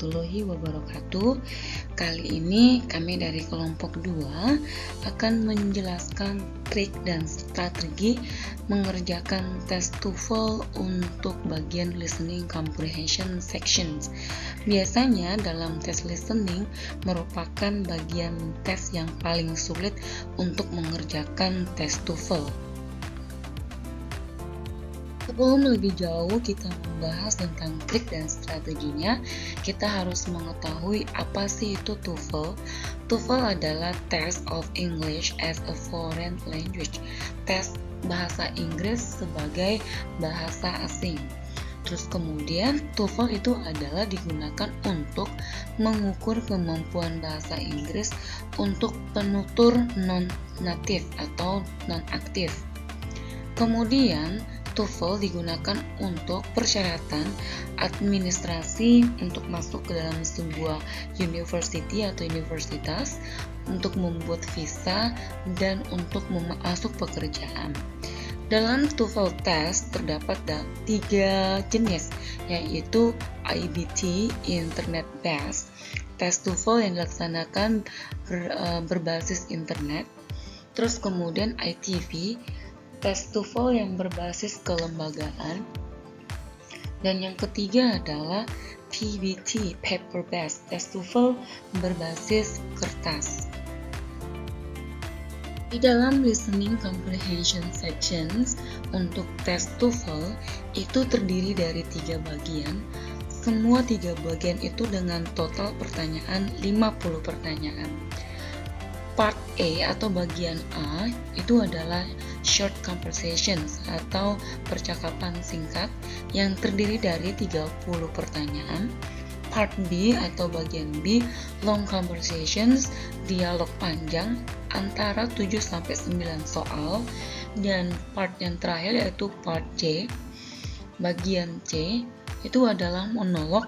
warahmatullahi wabarakatuh. Kali ini kami dari kelompok 2 akan menjelaskan trik dan strategi mengerjakan tes TOEFL untuk bagian listening comprehension sections. Biasanya dalam tes listening merupakan bagian tes yang paling sulit untuk mengerjakan tes TOEFL. Sebelum lebih jauh kita membahas tentang trik dan strateginya, kita harus mengetahui apa sih itu TOEFL. TOEFL adalah Test of English as a Foreign Language, tes bahasa Inggris sebagai bahasa asing. Terus kemudian TOEFL itu adalah digunakan untuk mengukur kemampuan bahasa Inggris untuk penutur non-native atau non-aktif. Kemudian TOEFL digunakan untuk persyaratan administrasi untuk masuk ke dalam sebuah university atau universitas, untuk membuat visa, dan untuk masuk pekerjaan. Dalam TOEFL test terdapat 3 jenis, yaitu IBT Internet Based, tes TOEFL yang dilaksanakan berbasis internet, terus kemudian ITV, tes TOEFL yang berbasis kelembagaan, dan yang ketiga adalah PBT Paper Based, tes TOEFL berbasis kertas. Di dalam listening comprehension sections untuk tes TOEFL itu terdiri dari 3 bagian. Semua 3 bagian itu dengan total pertanyaan 50 pertanyaan. Part A atau bagian A itu adalah short conversations atau percakapan singkat yang terdiri dari 30 pertanyaan. Part B atau bagian B, long conversations, dialog panjang antara 7-9 soal. Dan part yang terakhir yaitu part C, bagian C itu adalah monolog.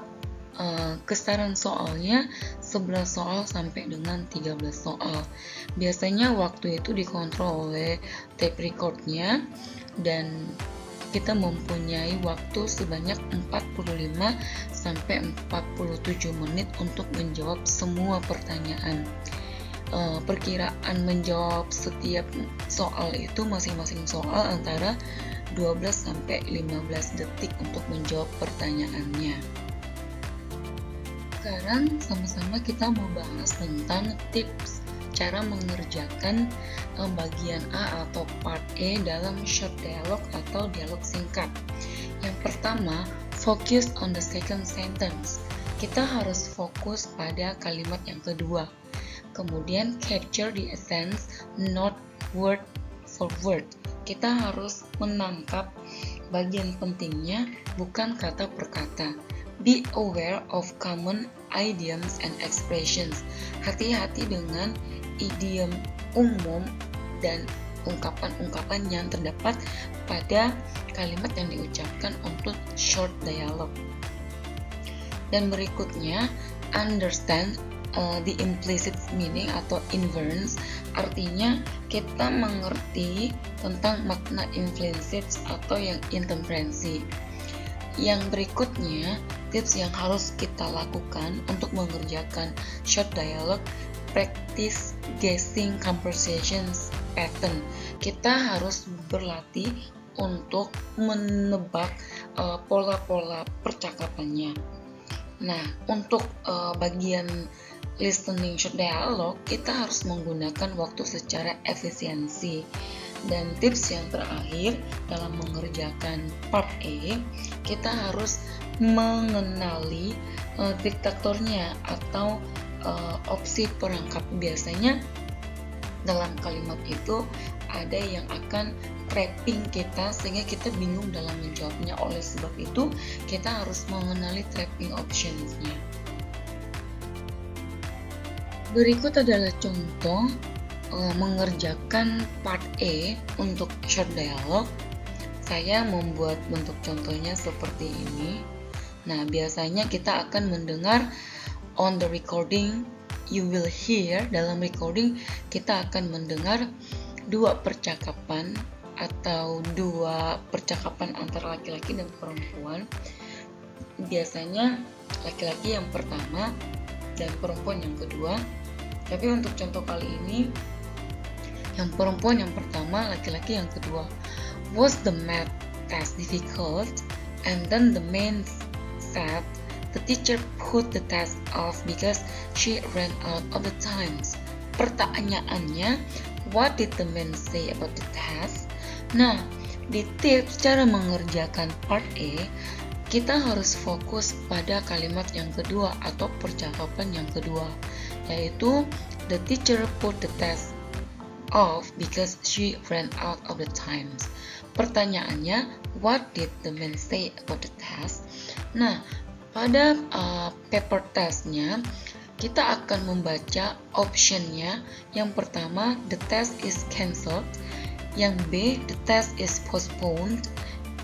Kesaran soalnya 11 soal sampai dengan 13 soal. Biasanya waktu itu dikontrol oleh tape recordnya, dan kita mempunyai waktu sebanyak 45 sampai 47 menit untuk menjawab semua pertanyaan. Perkiraan menjawab setiap soal itu masing-masing soal antara 12 sampai 15 detik untuk menjawab pertanyaannya. Sekarang sama-sama kita mau bahas tentang tips cara mengerjakan bagian A atau part A dalam short dialogue atau dialog singkat. Yang pertama, focus on the second sentence. Kita harus fokus pada kalimat yang kedua. Kemudian capture the essence, not word for word. Kita harus menangkap bagian pentingnya, bukan kata per kata. Be aware of common idioms and expressions. Hati-hati dengan idiom umum dan ungkapan-ungkapan yang terdapat pada kalimat yang diucapkan untuk short dialogue. Dan berikutnya, understand the implicit meaning atau inference, artinya kita mengerti tentang makna implicit atau yang interferensi. Yang berikutnya, tips yang harus kita lakukan untuk mengerjakan short dialogue, practice guessing conversations pattern. Kita harus berlatih untuk menebak pola-pola percakapannya. Nah, untuk bagian listening short dialogue, kita harus menggunakan waktu secara efisiensi. Dan tips yang terakhir dalam mengerjakan part A, kita harus mengenali diktatornya atau opsi perangkap. Biasanya dalam kalimat itu ada yang akan trapping kita sehingga kita bingung dalam menjawabnya. Oleh sebab itu kita harus mengenali trapping options-nya. Berikut adalah contoh mengerjakan part A untuk short dialogue. Saya membuat bentuk contohnya seperti ini. Nah, biasanya kita akan mendengar on the recording, you will hear, dalam recording kita akan mendengar 2 percakapan atau 2 percakapan antara laki-laki dan perempuan. biasanya laki-laki yang pertama dan perempuan yang kedua. Tapi untuk contoh kali ini, yang perempuan yang pertama, laki-laki yang kedua. Was the math test difficult? And then the man said the teacher put the test off because she ran out of the times. Pertanyaannya, what did the man say about the test? Nah, di tips cara mengerjakan part A, kita harus fokus pada kalimat yang kedua atau percakapan yang kedua, yaitu the teacher put the test off because she ran out of the times. Pertanyaannya, what did the man say about the test? Nah, pada paper testnya, kita akan membaca optionnya. Yang pertama, the test is cancelled. Yang B, the test is postponed.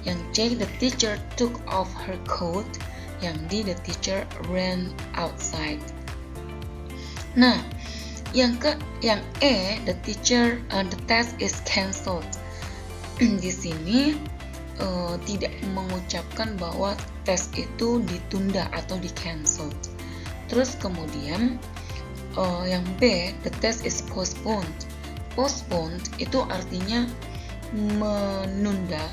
Yang C, the teacher took off her coat. Yang D, the teacher ran outside. Nah, yang E, the test is cancelled. Di sini tidak mengucapkan bahwa tes itu ditunda atau di-cancel. Terus kemudian yang B, the test is postponed. Postponed itu artinya menunda.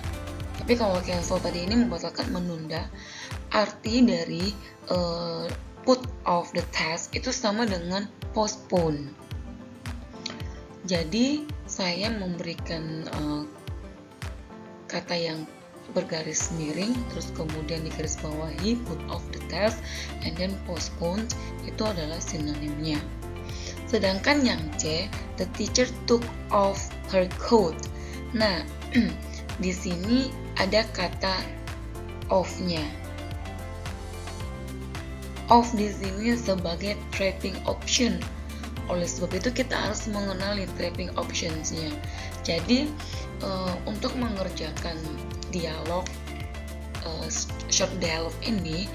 Tapi kalau cancel tadi ini membatalkan, menunda. Arti dari put off the test itu sama dengan postpone. Jadi saya memberikan kata yang bergaris miring, terus kemudian digaris bawahi put off the test, and then postpone itu adalah sinonimnya. Sedangkan yang C, the teacher took off her coat. Nah, di sini ada kata off-nya. Off di sini sebagai trapping option. Oleh sebab itu kita harus mengenali trapping options-nya. Jadi untuk mengerjakan dialog short dialog ini,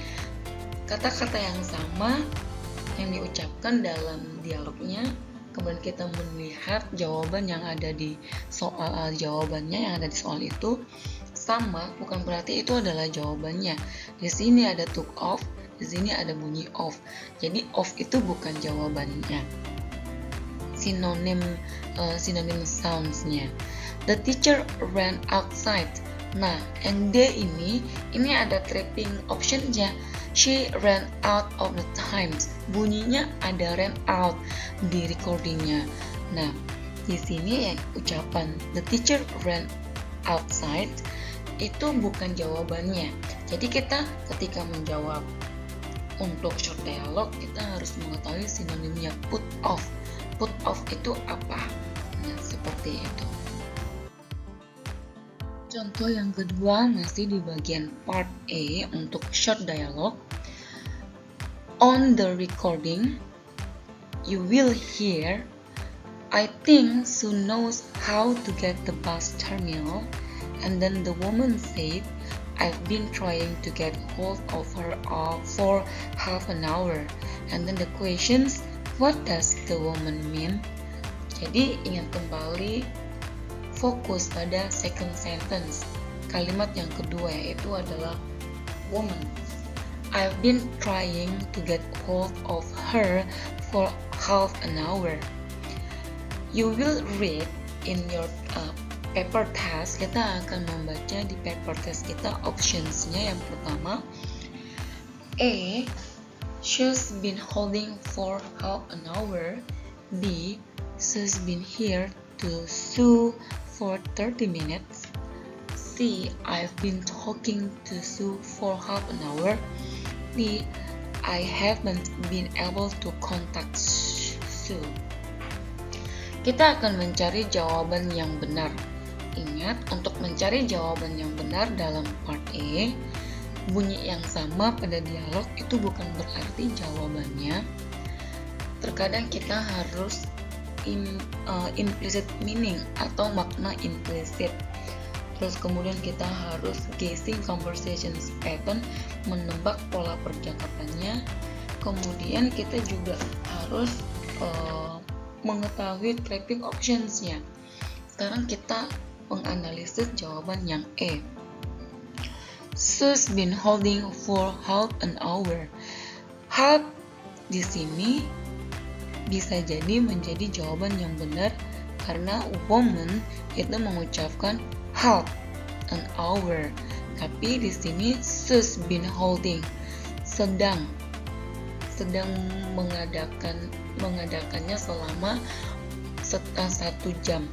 kata-kata yang sama yang diucapkan dalam dialognya, kemudian kita melihat jawaban yang ada di soal, jawabannya yang ada di soal itu sama, bukan berarti itu adalah jawabannya. Di sini ada took off, di sini ada bunyi off. Jadi off itu bukan jawabannya. Sinonim sounds-nya. The teacher ran outside. Nah, yang D ini ada trapping option-nya. She ran out of the times. Bunyinya ada ran out di recordingnya. Nah, di sini yang ucapan the teacher ran outside itu bukan jawabannya. Jadi kita ketika menjawab untuk short dialog, kita harus mengetahui sinonimnya put off. Put off itu apa? Nah, seperti itu. Contoh yang kedua masih di bagian part A untuk short dialogue. On the recording, you will hear, I think Sue knows how to get the bus terminal. And then the woman said, I've been trying to get hold of her for half an hour. And then the questions, what does the woman mean? Jadi ingat kembali, fokus pada second sentence. Kalimat yang kedua yaitu adalah woman. I've been trying to get hold of her for half an hour. You will read in your paper test. Kita akan membaca di paper test kita options-nya. Yang pertama, A, she's been holding for half an hour. B, she's been here to Sue for 30 minutes. C, I've been talking to Sue for half an hour. D, I haven't been able to contact Sue. Kita akan mencari jawaban yang benar. Ingat, untuk mencari jawaban yang benar dalam part A, bunyi yang sama pada dialog itu bukan berarti jawabannya. Terkadang kita harus implicit meaning atau makna implisit. Terus kemudian kita harus guessing conversation pattern, menebak pola percakapannya. Kemudian kita juga harus mengetahui trapping options-nya. Sekarang kita menganalisis jawaban yang E. Sue's been holding for half an hour. Half di sini bisa jadi menjadi jawaban yang benar karena woman itu mengucapkan half an hour. Tapi di sini Sue's been holding sedang mengadakannya selama setengah jam.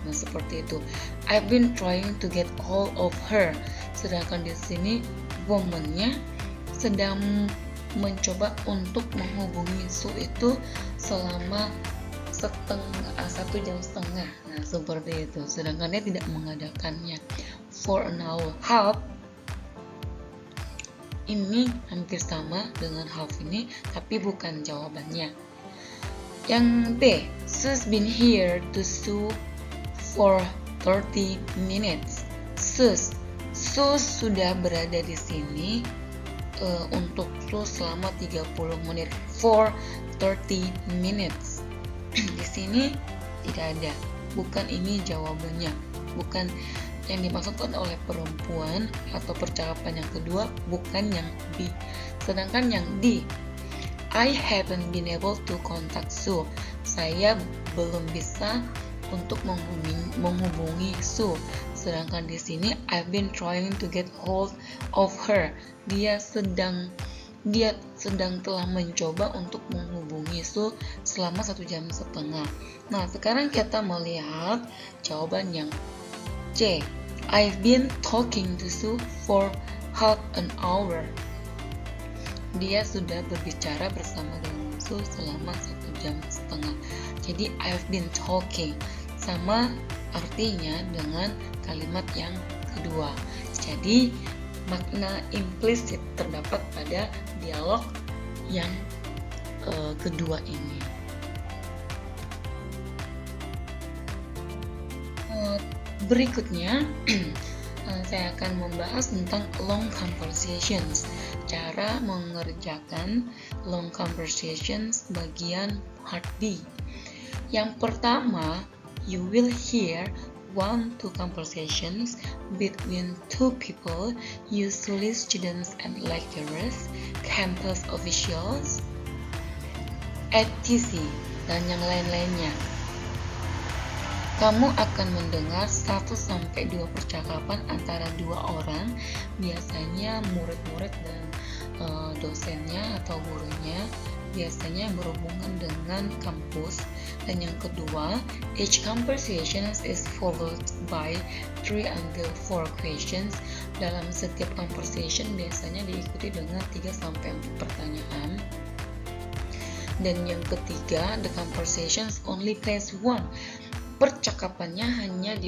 Nah, seperti itu. I've been trying to get hold of her. Sedangkan di sini woman-nya sedang mencoba untuk menghubungi Sue itu selama 1 jam setengah. Nah, seperti itu. Sedangkan dia tidak mengadakannya for an hour. Half ini hampir sama dengan half ini, tapi bukan jawabannya. Yang B, Sue's been here to Sue for 30 minutes. Sue sudah berada di sini untuk Sue selama 30 menit. For 30 minutes. Di sini tidak ada. Bukan ini jawabannya. Bukan yang dimaksudkan oleh perempuan atau percakapan yang kedua, bukan yang B. Sedangkan yang D, I haven't been able to contact Sue. Saya belum bisa untuk menghubungi Sue. Sedangkan di sini I've been trying to get hold of her. Dia sedang telah mencoba untuk menghubungi Sue selama 1 jam setengah. Nah, sekarang kita melihat jawaban yang C. I've been talking to Sue for half an hour. Dia sudah berbicara bersama dengan Sue selama 1 jam setengah. Jadi I've been talking sama artinya dengan kalimat yang kedua. Jadi makna implisit terdapat pada dialog yang kedua ini. Berikutnya saya akan membahas tentang long conversations, cara mengerjakan long conversations bagian part B. Yang pertama, you will hear 1-2 conversations between 2 people, usually students and lecturers, campus officials, etc. dan yang lain-lainnya. Kamu akan mendengar 1-2 percakapan antara 2 orang, biasanya murid-murid dan dosennya atau gurunya, biasanya berhubungan dengan kampus. Dan yang kedua, each conversation is followed by 3-4 questions. Dalam setiap conversation biasanya diikuti dengan 3-4 pertanyaan. Dan yang ketiga, the conversations only plays one. Percakapannya hanya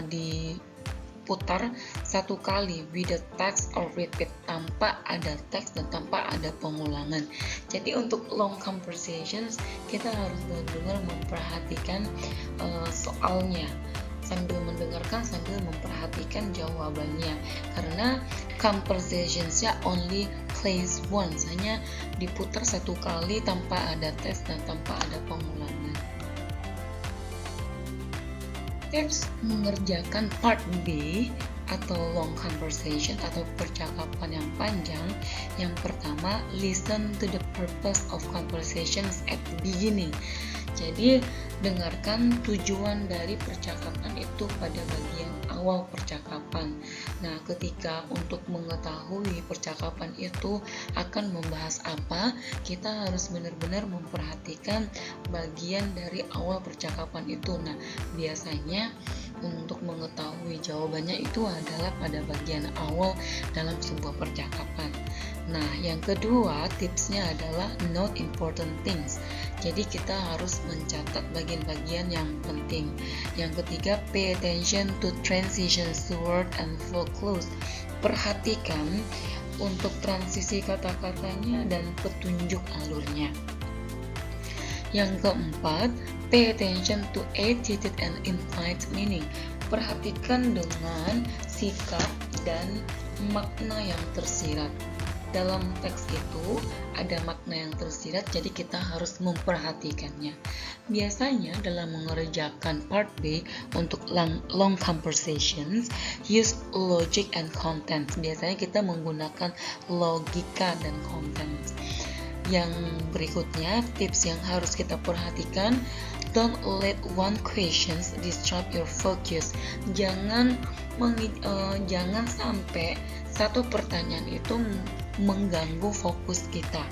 diputar 1 kali with the text or repeat, tanpa ada teks dan tanpa ada pengulangan. Jadi untuk long conversations kita harus benar-benar memperhatikan soalnya, sambil mendengarkan sambil memperhatikan jawabannya, karena conversationsnya only plays once, hanya diputar 1 kali tanpa ada teks dan tanpa ada pengulangan. Tips mengerjakan part B atau long conversation atau percakapan yang panjang. Yang pertama, listen to the purpose of conversations at the beginning. Jadi dengarkan tujuan dari percakapan itu pada bagian awal percakapan. Nah, ketika untuk mengetahui percakapan itu akan membahas apa, kita harus benar-benar memperhatikan bagian dari awal percakapan itu. Nah, biasanya untuk mengetahui jawabannya itu adalah pada bagian awal dalam sebuah percakapan. Nah, yang kedua tipsnya adalah note important things. Jadi kita harus mencatat bagian-bagian yang penting. Yang ketiga, pay attention to transitions to word and flow clues. Perhatikan untuk transisi kata-katanya dan petunjuk alurnya. Yang keempat, pay attention to attitude and implied meaning. Perhatikan dengan sikap dan makna yang tersirat. dalam teks itu ada makna yang tersirat, jadi kita harus memperhatikannya. Biasanya dalam mengerjakan part B untuk long conversations, use logic and content. Biasanya kita menggunakan logika dan content. Yang berikutnya, tips yang harus kita perhatikan, don't let one questions disrupt your focus. Jangan sampai satu pertanyaan itu mengganggu fokus kita.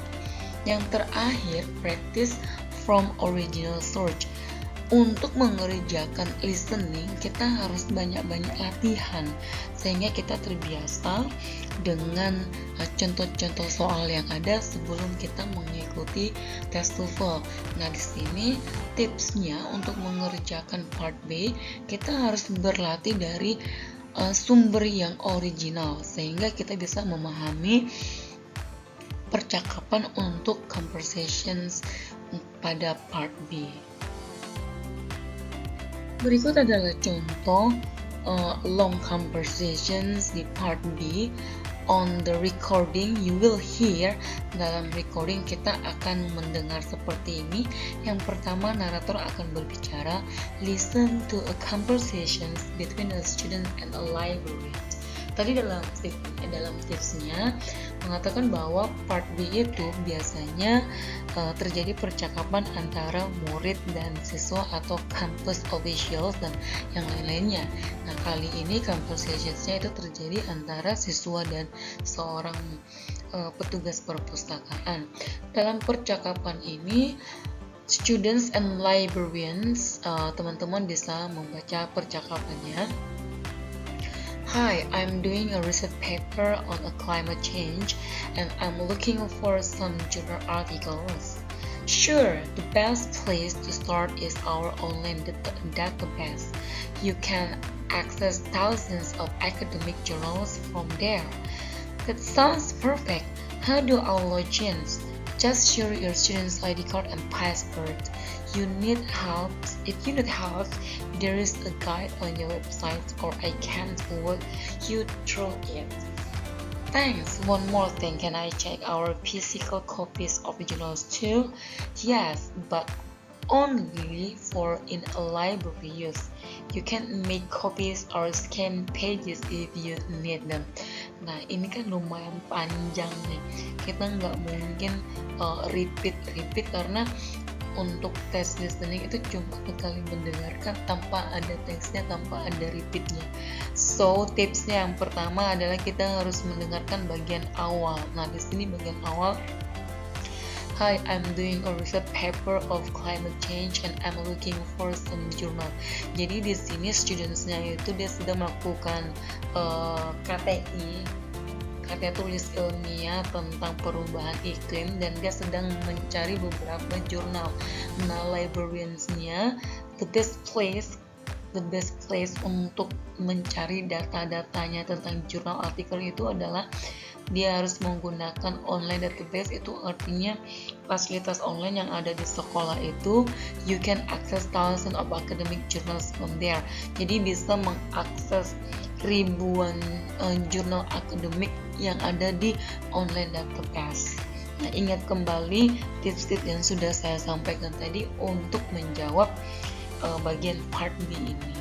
Yang terakhir, practice from original source. Untuk mengerjakan listening, kita harus banyak-banyak latihan sehingga kita terbiasa dengan contoh-contoh soal yang ada sebelum kita mengikuti tes TOEFL. Nah, di sini tipsnya untuk mengerjakan part B, kita harus berlatih dari sumber yang original sehingga kita bisa memahami percakapan untuk conversations pada part B. Berikut adalah contoh long conversations di part B. On the recording, you will hear. Dalam recording kita akan mendengar seperti ini. Yang pertama, narator akan berbicara. Listen to a conversation between a student and a librarian. Tadi dalam tipsnya mengatakan bahwa part B itu biasanya terjadi percakapan antara murid dan siswa atau campus officials dan yang lain-lainnya. Nah, kali ini conversationsnya itu terjadi antara siswa dan seorang petugas perpustakaan. Dalam percakapan ini, students and librarians, teman-teman bisa membaca percakapannya. Hi, I'm doing a research paper on a climate change and I'm looking for some journal articles. Sure, the best place to start is our online database. You can access thousands of academic journals from there. That sounds perfect. How do our logins? Just share your student's ID card and passport. If you need help, there is a guide on your website or I can walk you through it. Thanks. One more thing, can I check our physical copies of journals too? Yes, but only for in a library use. You can make copies or scan pages if you need them. Nah, ini kan lumayan panjang nih. Kita nggak mungkin repeat karena untuk tes listening itu cuma sekali mendengarkan tanpa ada teksnya, tanpa ada repeatnya. So, tipsnya yang pertama adalah kita harus mendengarkan bagian awal. Nah, di sini bagian awal, Hi, I'm doing a research paper of climate change and I'm looking for some journal. Jadi di sini studentsnya itu dia sedang melakukan KTI, karya tulis ilmiah tentang perubahan iklim, dan dia sedang mencari beberapa jurnal. Nah, librariansnya the best place untuk mencari data-datanya tentang jurnal artikel itu adalah dia harus menggunakan online database. Itu artinya fasilitas online yang ada di sekolah itu, you can access thousands of academic journals from there. Jadi bisa mengakses ribuan jurnal akademik yang ada di online database. Nah, ingat kembali tips-tips yang sudah saya sampaikan tadi untuk menjawab bagian part B ini.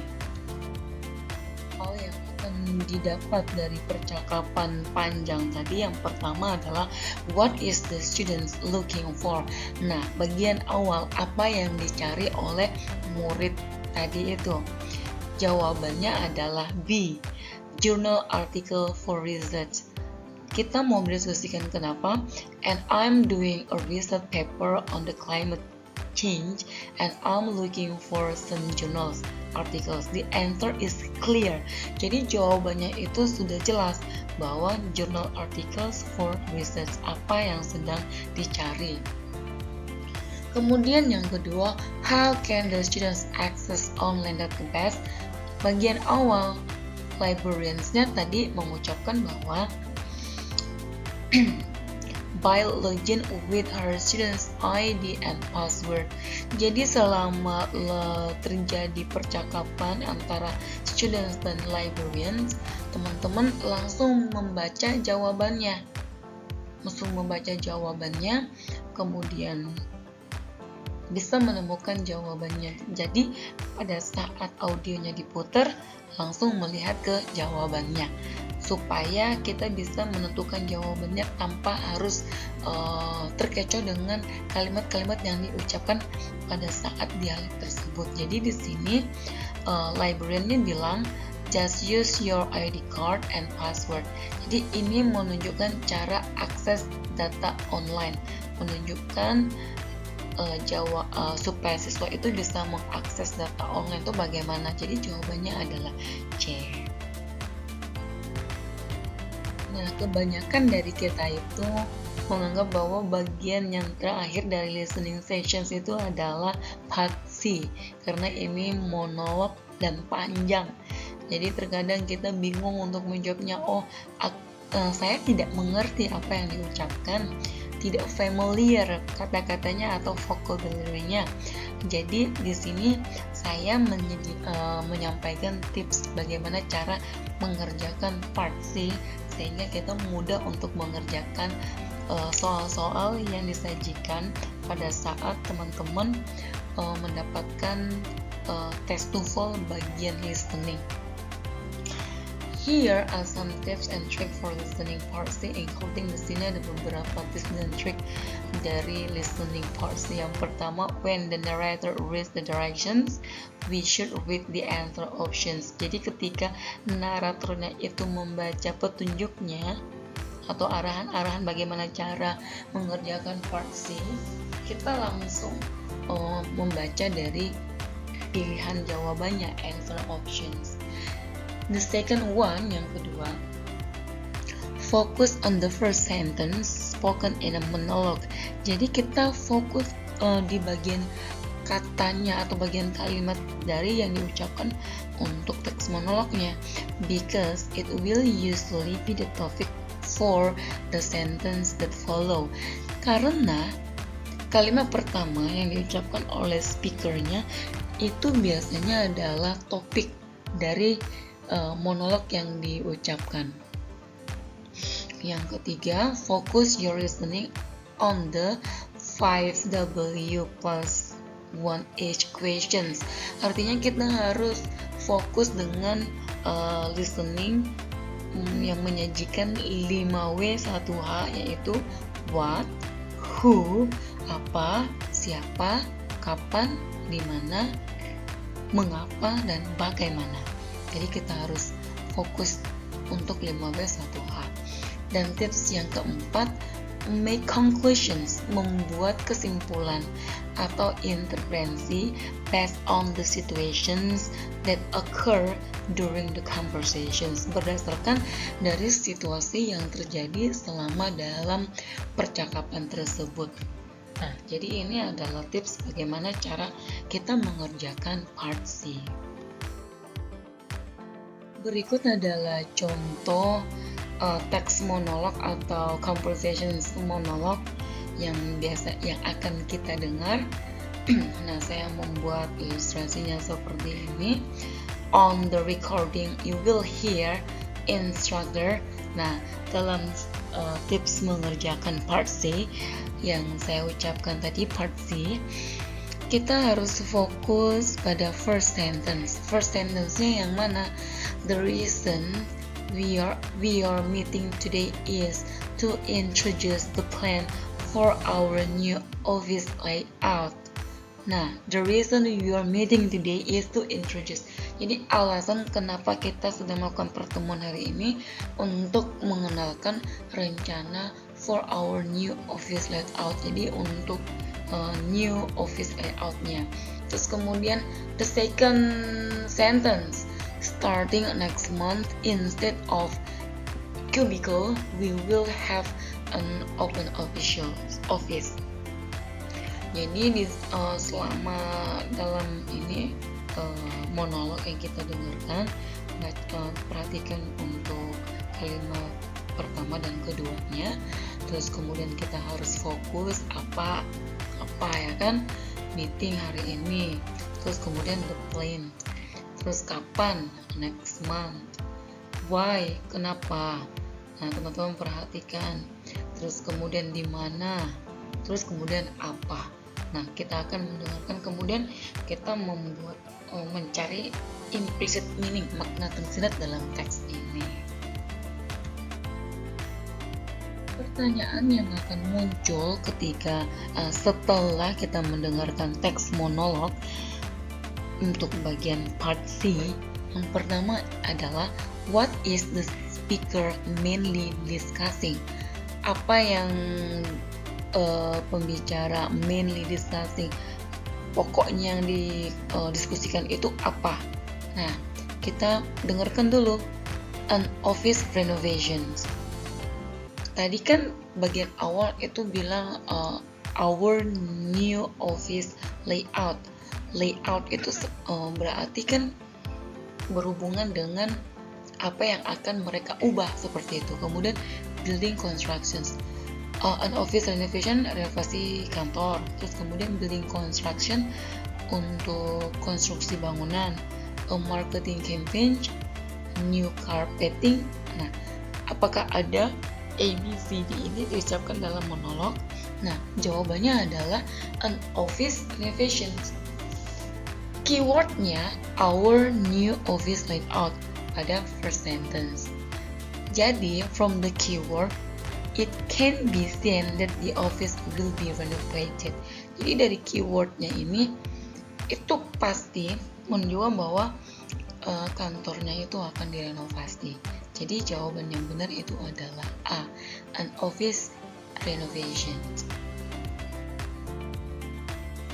Hal yang akan didapat dari percakapan panjang tadi, yang pertama adalah what is the students looking for. Nah, bagian awal, apa yang dicari oleh murid tadi itu? Jawabannya adalah B, journal article for research. Kita mau berdiskusikan kenapa? And I'm doing a research paper on the climate change and I'm looking for some journals articles. The answer is clear. Jadi jawabannya itu sudah jelas bahwa journal articles for research, apa yang sedang dicari. Kemudian yang kedua, how can the students access online database? Bagian awal, librariansnya tadi mengucapkan bahwa by login with her students ID and password. Jadi selama terjadi percakapan antara students dan librarians, teman-teman langsung membaca jawabannya. langsung membaca jawabannya, kemudian bisa menemukan jawabannya. Jadi pada saat audionya diputar, langsung melihat ke jawabannya, supaya kita bisa menentukan jawabannya tanpa harus terkecoh dengan kalimat-kalimat yang diucapkan pada saat dialog tersebut. Jadi di sini librariannya bilang just use your ID card and password. Jadi ini menunjukkan cara akses data online, menunjukkan supaya siswa itu bisa mengakses data online itu bagaimana. Jadi jawabannya adalah C. Nah, kebanyakan dari kita itu menganggap bahwa bagian yang terakhir dari listening sessions itu adalah part C, karena ini monolog dan panjang. Jadi terkadang kita bingung untuk menjawabnya. Saya tidak mengerti apa yang diucapkan, tidak familiar kata-katanya atau vocabulary-nya. Jadi di sini saya menyampaikan tips bagaimana cara mengerjakan part C sehingga kita mudah untuk mengerjakan soal-soal yang disajikan pada saat teman-teman mendapatkan tes TOEFL bagian listening. Here are some tips and tricks for listening part C, including di sini ada beberapa tips dan trik dari listening part C. Yang pertama, when the narrator reads the directions, we should read the answer options. Jadi ketika naratornya itu membaca petunjuknya atau arahan-arahan bagaimana cara mengerjakan part C, kita langsung membaca dari pilihan jawabannya, answer options. The second one, yang kedua, focus on the first sentence spoken in a monologue. Jadi kita fokus di bagian katanya atau bagian kalimat dari yang diucapkan untuk teks monolognya, because it will usually be the topic for the sentence that follow. Karena kalimat pertama yang diucapkan oleh speakernya itu biasanya adalah topik dari monolog yang diucapkan. Yang ketiga, focus your listening on the 5W plus 1H questions. Artinya kita harus fokus dengan listening yang menyajikan 5W 1H, yaitu what, who, apa, siapa, kapan, di mana, mengapa, dan bagaimana. Jadi kita harus fokus untuk 5W 1H. Dan tips yang keempat, make conclusions, membuat kesimpulan atau intervensi based on the situations that occur during the conversations, berdasarkan dari situasi yang terjadi selama dalam percakapan tersebut. Nah, jadi ini adalah tips bagaimana cara kita mengerjakan part C. Berikut adalah contoh teks monolog atau conversations monolog yang akan kita dengar. Nah, saya membuat ilustrasinya seperti ini. On the recording, you will hear instructor. Nah, dalam tips mengerjakan part C yang saya ucapkan tadi, part C, kita harus fokus pada first sentence. First sentence-nya yang mana? The reason we are meeting today is to introduce the plan for our new office layout. Nah, the reason we are meeting today is to introduce. Jadi alasan kenapa kita sedang melakukan pertemuan hari ini untuk mengenalkan rencana for our new office layout. Jadi untuk new office layout-nya. Terus kemudian the second sentence, starting next month, instead of cubicle, we will have an open office. Jadi selama dalam ini monolog yang kita dengarkan, perhatikan untuk kalimat pertama dan keduanya. Terus kemudian kita harus fokus apa ya kan, meeting hari ini. Terus kemudian the plan. Terus kapan? Next month. Why? Kenapa? Nah, teman-teman perhatikan. terus kemudian di mana, terus kemudian apa. Nah, kita akan mendengarkan, kemudian kita mencari implicit meaning, makna tersirat dalam teks ini. Pertanyaan yang akan muncul ketika setelah kita mendengarkan teks monolog untuk bagian part C, yang pertama adalah what is the speaker mainly discussing? Apa yang pembicara mainly discussing, pokoknya yang didiskusikan itu apa? Nah, kita dengarkan dulu. An office renovations. Tadi kan bagian awal itu bilang our new office layout. Layout itu berarti kan berhubungan dengan apa yang akan mereka ubah seperti itu. Kemudian building constructions. An office renovation, renovasi kantor. Terus kemudian building construction untuk konstruksi bangunan. A marketing campaign, new carpeting. Nah, apakah ada A, B, C, D ini diucapkan dalam monolog? Nah, jawabannya adalah an office renovation. Keywordnya our new office layout pada first sentence. Jadi, from the keyword, it can be seen that the office will be renovated. Jadi dari keywordnya ini, itu pasti menunjukkan bahwa kantornya itu akan direnovasi. Jadi jawaban yang benar itu adalah A, an office renovation.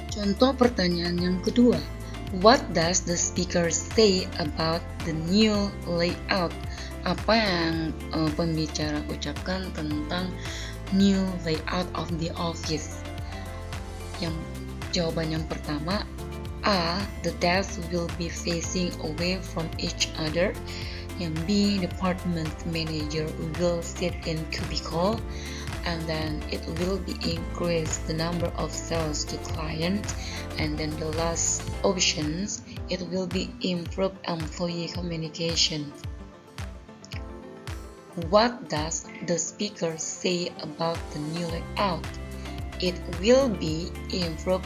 Contoh pertanyaan yang kedua, what does the speaker say about the new layout? Apa yang pembicara ucapkan tentang new layout of the office? Yang jawaban yang pertama, A, the desks will be facing away from each other. Yang B, department manager will sit in cubicle, and then it will be increase the number of sales to clients, and then the last options, it will be improve employee communication. What does the speaker say about the new layout? It will be improve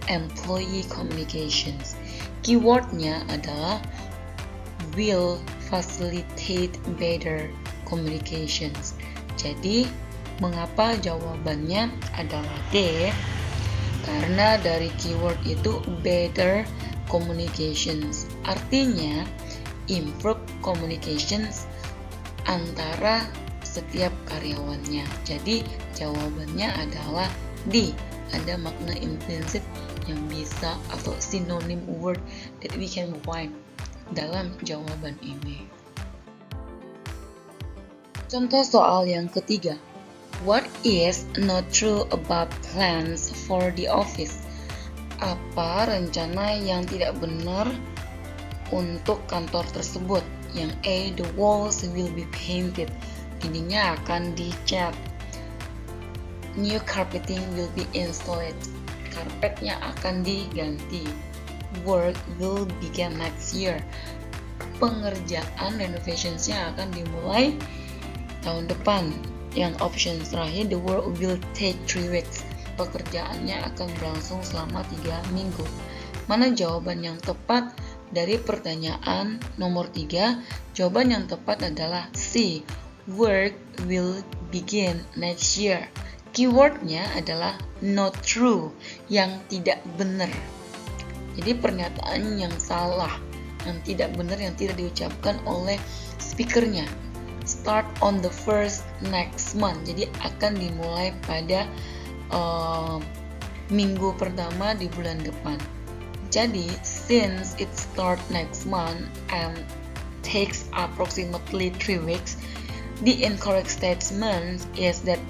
employee communications. Keywordnya adalah will facilitate better communications. Jadi, mengapa jawabannya adalah D? Karena dari keyword itu better communications. Artinya, improve communications antara setiap karyawannya. Jadi, jawabannya adalah D. Ada makna implisit yang bisa atau synonym word that we can find dalam jawaban ini. Contoh soal yang ketiga. What is not true about plans for the office? Apa rencana yang tidak benar untuk kantor tersebut? Yang A, the walls will be painted. Dindingnya akan dicat. New carpeting will be installed. Karpetnya akan diganti. Work will begin next year. Pengerjaan renovationsnya akan dimulai tahun depan. Yang option terakhir, the work will take 3 weeks. Pekerjaannya akan berlangsung selama 3 minggu. Mana jawaban yang tepat dari pertanyaan nomor 3? Jawaban yang tepat adalah C. Work will begin next year. Keywordnya adalah not true, yang tidak benar. Jadi pernyataan yang salah, yang tidak benar, yang tidak diucapkan oleh speakernya. Start on the first next month. Jadi akan dimulai pada minggu pertama di bulan depan. Jadi since it start next month and takes approximately 3 weeks, the incorrect statement is that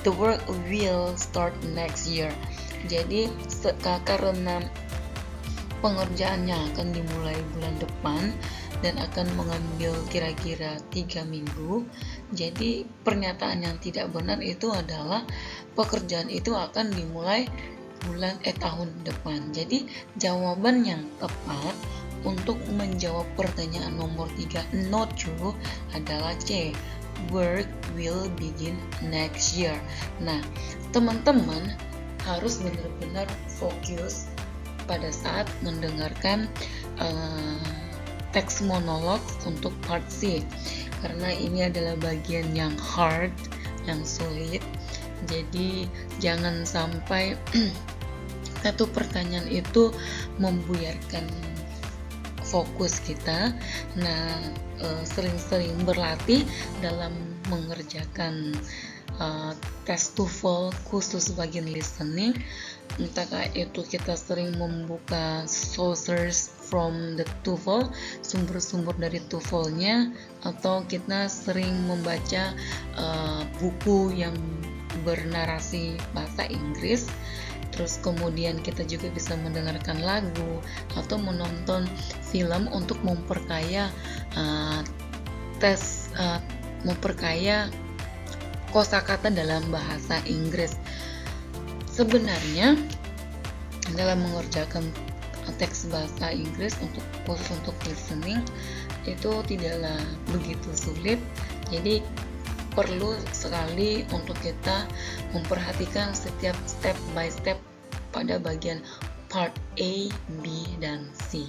the work will start next year. Jadi karena pengerjaannya akan dimulai bulan depan dan akan mengambil kira-kira 3 minggu. Jadi pernyataan yang tidak benar itu adalah pekerjaan itu akan dimulai tahun depan. Jadi jawaban yang tepat untuk menjawab pertanyaan nomor 3 not true adalah C. work will begin next year. Nah, teman-teman harus benar-benar fokus pada saat mendengarkan teks monolog untuk part C, karena ini adalah bagian yang hard, yang sulit. Jadi jangan sampai satu pertanyaan itu membuyarkan fokus kita. Nah, sering-sering berlatih dalam mengerjakan tes TOEFL khusus bagian listening. Entah itu kita sering membuka sources from the TOEFL, sumber-sumber dari TOEFL-nya, atau kita sering membaca buku yang bernarasi bahasa Inggris. Terus kemudian kita juga bisa mendengarkan lagu atau menonton film untuk memperkaya memperkaya kosakata dalam bahasa Inggris. Sebenarnya dalam mengerjakan teks bahasa Inggris khusus untuk listening itu tidaklah begitu sulit. Jadi perlu sekali untuk kita memperhatikan setiap step by step pada bagian part A, B, dan C.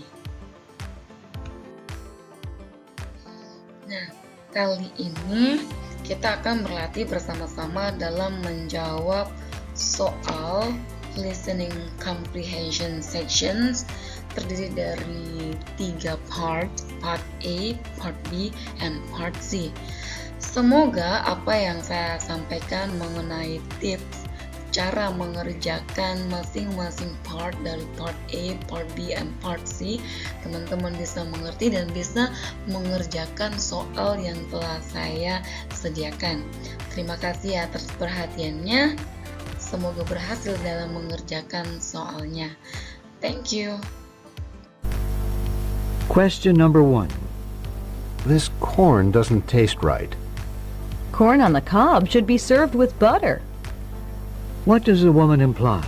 Nah, kali ini kita akan berlatih bersama-sama dalam menjawab soal listening comprehension sections, terdiri dari 3 part A, part B, and part C. Semoga apa yang saya sampaikan mengenai tips cara mengerjakan masing-masing part dari part A, part B, and part C, teman-teman bisa mengerti dan bisa mengerjakan soal yang telah saya sediakan. Terima kasih atas perhatiannya. Semoga berhasil dalam mengerjakan soalnya. Thank you. Question number 1. This corn doesn't taste right. Corn on the cob should be served with butter. What does the woman imply?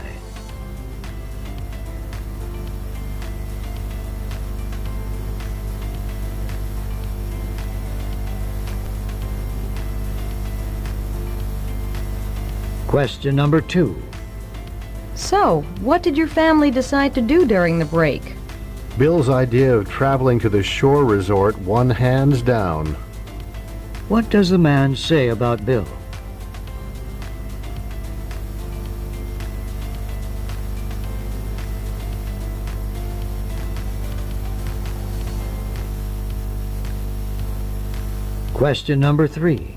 Question number 2. So, what did your family decide to do during the break? Bill's idea of traveling to the shore resort won hands down. What does the man say about Bill? Question number 3.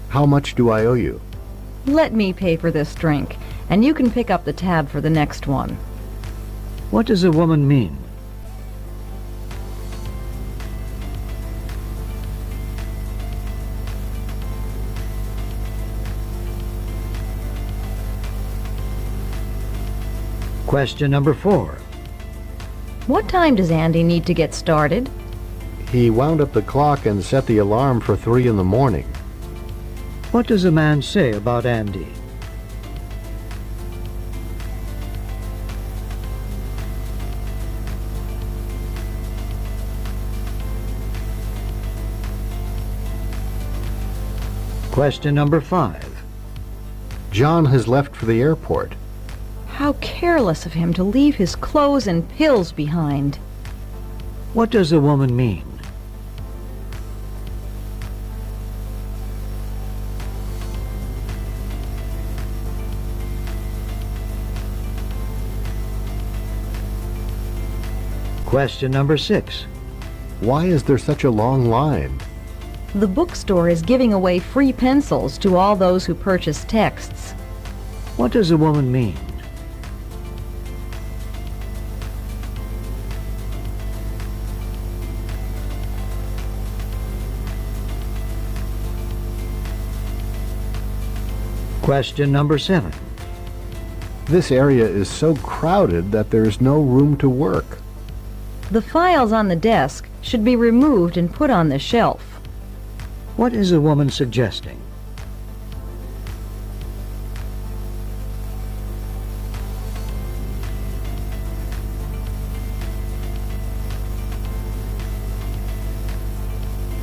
How much do I owe you? Let me pay for this drink, and you can pick up the tab for the next one. What does a woman mean? Question number 4. What time does Andy need to get started? He wound up the clock and set the alarm for 3 in the morning. What does a man say about Andy? Question number 5. John has left for the airport. How careless of him to leave his clothes and pills behind. What does a woman mean? Question number 6. Why is there such a long line? The bookstore is giving away free pencils to all those who purchase texts. What does a woman mean? Question number 7. This area is so crowded that there's no room to work. The files on the desk should be removed and put on the shelf. What is a woman suggesting?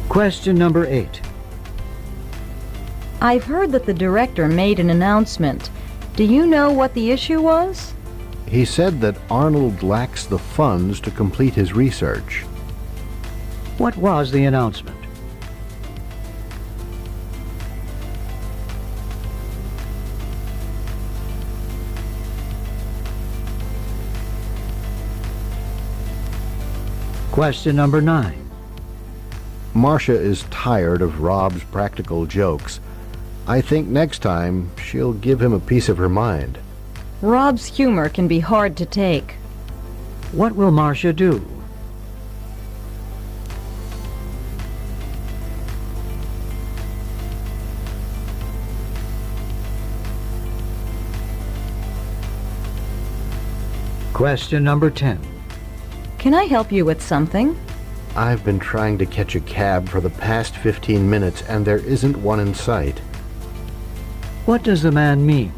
Question number 8. I've heard that the director made an announcement. Do you know what the issue was? He said that Arnold lacks the funds to complete his research. What was the announcement? Question number 9. Marcia is tired of Rob's practical jokes. I think next time she'll give him a piece of her mind. Rob's humor can be hard to take. What will Marcia do? Question number 10. Can I help you with something? I've been trying to catch a cab for the past 15 minutes and there isn't one in sight. What does the man mean?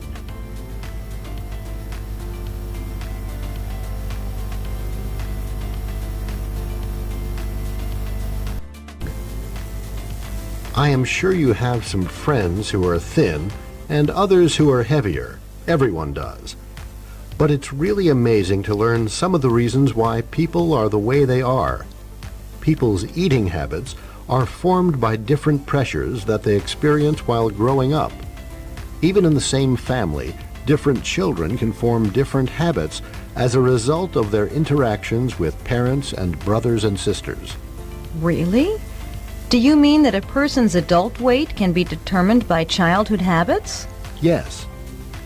I am sure you have some friends who are thin and others who are heavier. Everyone does. But it's really amazing to learn some of the reasons why people are the way they are. People's eating habits are formed by different pressures that they experience while growing up. Even in the same family, different children can form different habits as a result of their interactions with parents and brothers and sisters. Really? Do you mean that a person's adult weight can be determined by childhood habits? Yes.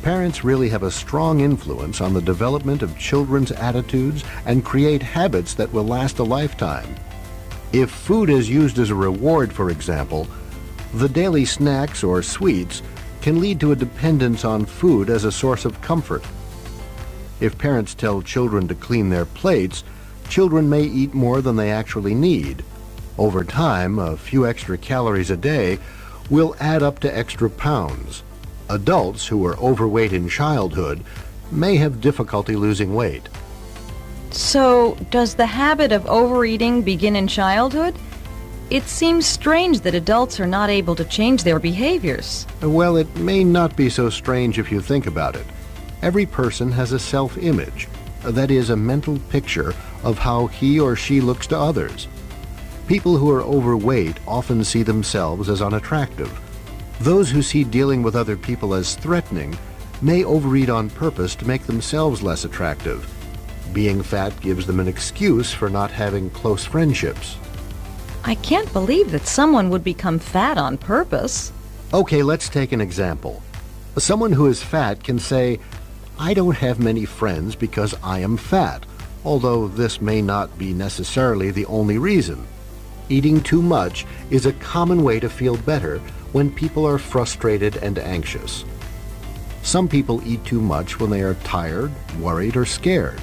Parents really have a strong influence on the development of children's attitudes and create habits that will last a lifetime. If food is used as a reward, for example, the daily snacks or sweets can lead to a dependence on food as a source of comfort. If parents tell children to clean their plates, children may eat more than they actually need. Over time, a few extra calories a day will add up to extra pounds. Adults who were overweight in childhood may have difficulty losing weight. So, does the habit of overeating begin in childhood? It seems strange that adults are not able to change their behaviors. Well, it may not be so strange if you think about it. Every person has a self-image, that is, a mental picture of how he or she looks to others. People who are overweight often see themselves as unattractive. Those who see dealing with other people as threatening may overeat on purpose to make themselves less attractive. Being fat gives them an excuse for not having close friendships. I can't believe that someone would become fat on purpose. Okay, let's take an example. Someone who is fat can say, "I don't have many friends because I am fat," although this may not be necessarily the only reason. Eating too much is a common way to feel better when people are frustrated and anxious. Some people eat too much when they are tired, worried, or scared.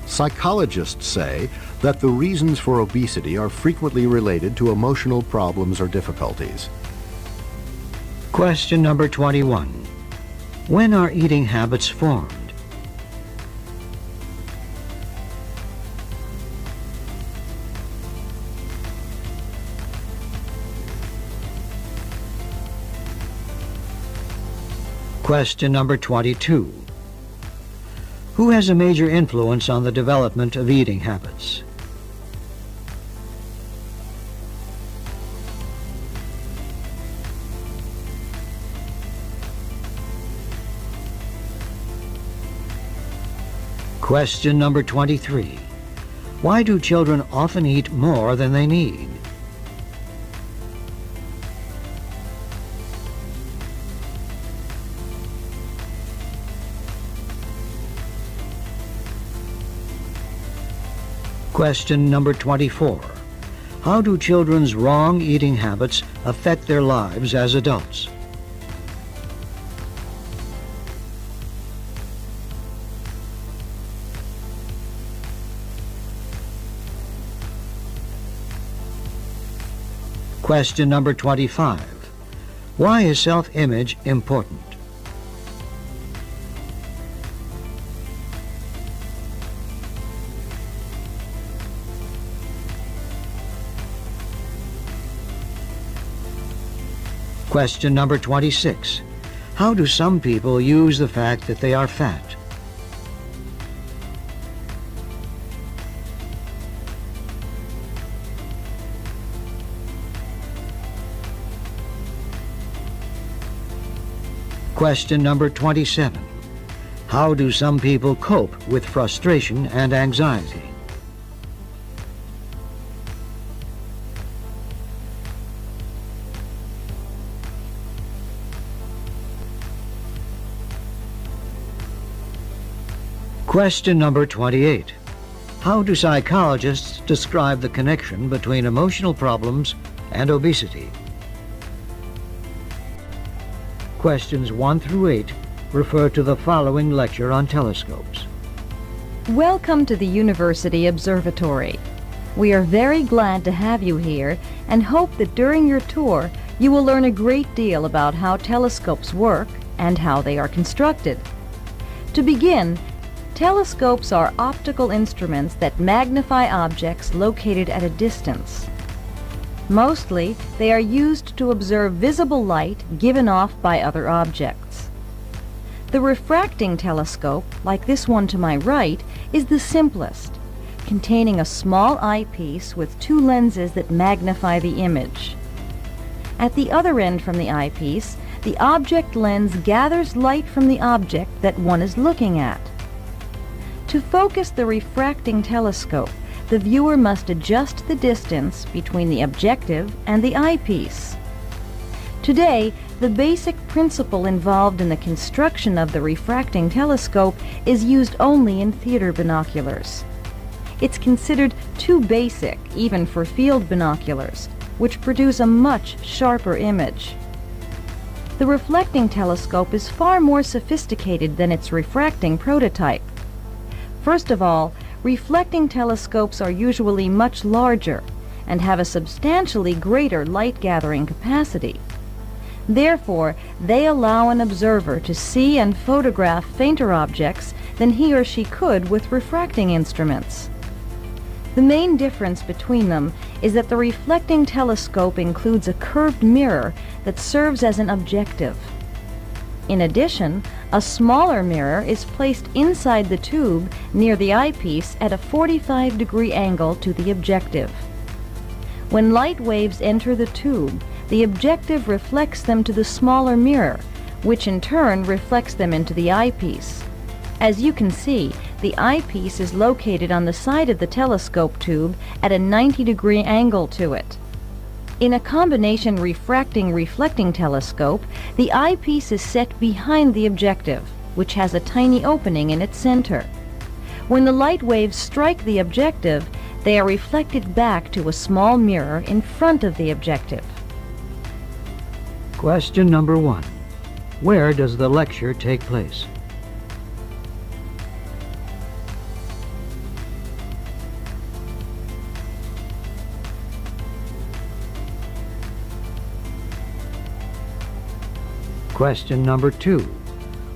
Psychologists say that the reasons for obesity are frequently related to emotional problems or difficulties. Question number 21. When are eating habits formed? Question number 22. Who has a major influence on the development of eating habits? Question number 23. Why do children often eat more than they need? Question number 24. How do children's wrong eating habits affect their lives as adults? Question number 25. Why is self-image important? Question number 26. How do some people use the fact that they are fat? Question number 27. How do some people cope with frustration and anxiety? Question number 28. How do psychologists describe the connection between emotional problems and obesity? Questions 1 through 8 refer to the following lecture on telescopes. Welcome to the University Observatory. We are very glad to have you here and hope that during your tour you will learn a great deal about how telescopes work and how they are constructed. To begin, telescopes are optical instruments that magnify objects located at a distance. Mostly, they are used to observe visible light given off by other objects. The refracting telescope, like this one to my right, is the simplest, containing a small eyepiece with 2 lenses that magnify the image. At the other end from the eyepiece, the object lens gathers light from the object that one is looking at. To focus the refracting telescope, the viewer must adjust the distance between the objective and the eyepiece. Today, the basic principle involved in the construction of the refracting telescope is used only in theater binoculars. It's considered too basic even for field binoculars, which produce a much sharper image. The reflecting telescope is far more sophisticated than its refracting prototype. First of all, reflecting telescopes are usually much larger and have a substantially greater light-gathering capacity. Therefore, they allow an observer to see and photograph fainter objects than he or she could with refracting instruments. The main difference between them is that the reflecting telescope includes a curved mirror that serves as an objective. In addition, a smaller mirror is placed inside the tube near the eyepiece at a 45-degree angle to the objective. When light waves enter the tube, the objective reflects them to the smaller mirror, which in turn reflects them into the eyepiece. As you can see, the eyepiece is located on the side of the telescope tube at a 90-degree angle to it. In a combination refracting-reflecting telescope, the eyepiece is set behind the objective, which has a tiny opening in its center. When the light waves strike the objective, they are reflected back to a small mirror in front of the objective. Question number 1. Where does the lecture take place? Question number 2.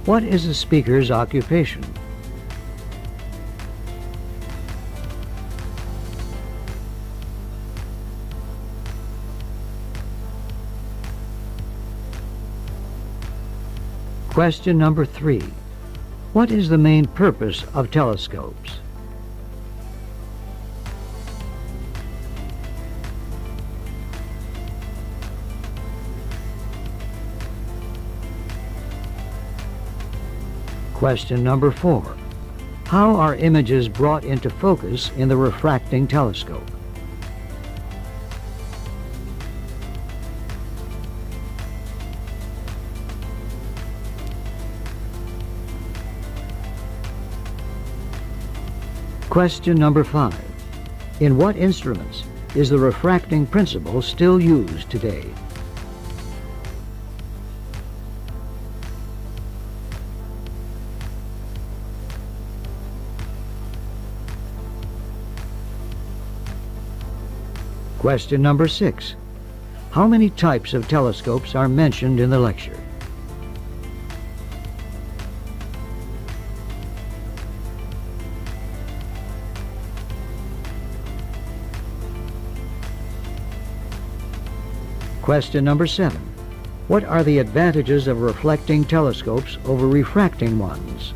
What is the speaker's occupation? Question number 3. What is the main purpose of telescopes? Question number 4. How are images brought into focus in the refracting telescope? Question number 5. In what instruments is the refracting principle still used today? Question number 6. How many types of telescopes are mentioned in the lecture? Question number 7. What are the advantages of reflecting telescopes over refracting ones?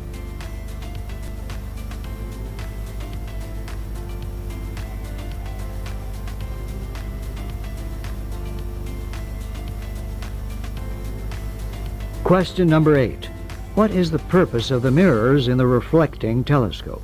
Question number 8. What is the purpose of the mirrors in the reflecting telescope?